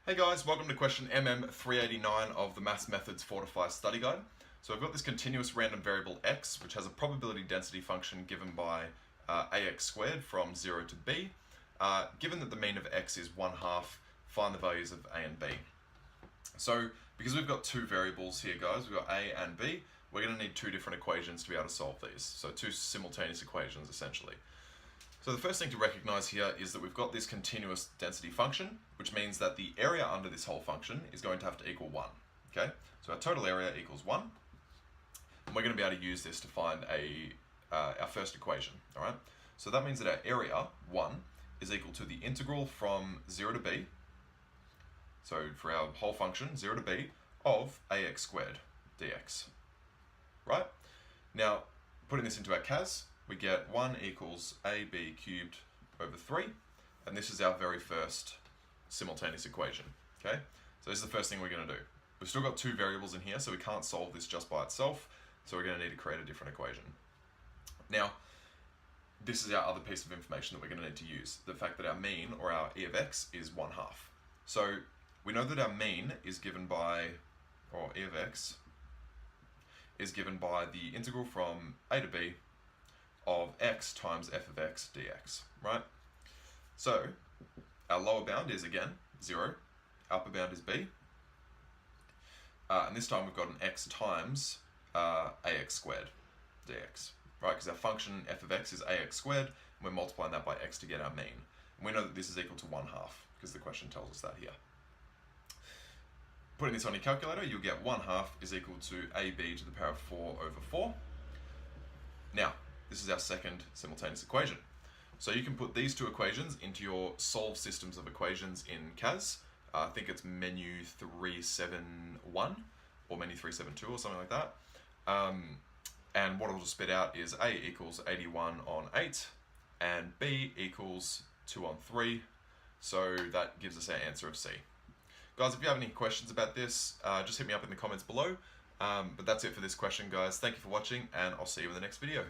Hey guys, welcome to question MM389 of the Maths Methods Fortify study guide. So I've got this continuous random variable x, which has a probability density function given by ax squared from 0 to b. Given that the mean of x is 1/2, find the values of a and b. So because we've got two variables here guys, we've got a and b, we're going to need two different equations to be able to solve these. So two simultaneous equations essentially. So the first thing to recognize here is that we've got this continuous density function, which means that the area under this whole function is going to have to equal 1. Okay, so our total area equals 1, and we're going to be able to use this to find our first equation. All right, so that means that our area 1 is equal to the integral from 0 to b. So for our whole function 0 to b of ax squared dx. Right now, putting this into our CAS, we get 1 equals ab cubed over 3, and this is our very first simultaneous equation. Okay, so this is the first thing we're going to do. We've still got two variables in here, so we can't solve this just by itself, so we're going to need to create a different equation. Now, this is our other piece of information that we're going to need to use, the fact that our mean, or our e of x, is 1/2. So we know that our mean is given by, or e of x, is given by the integral from a to b of x times f of x dx, right? So our lower bound is again 0, upper bound is b, and this time we've got an x times ax squared dx, right? Because our function f of x is ax squared, and we're multiplying that by x to get our mean. And we know that this is equal to 1/2, because the question tells us that here. Putting this on your calculator, you'll get 1/2 is equal to ab to the power of 4 over 4. Now, this is our second simultaneous equation. So you can put these two equations into your solve systems of equations in CAS. I think it's menu 371 or menu 372 or something like that. And what it'll spit out is a equals 81 on 8 and b equals 2 on 3. So that gives us our answer of C. Guys, if you have any questions about this, just hit me up in the comments below. But that's it for this question, guys. Thank you for watching, and I'll see you in the next video.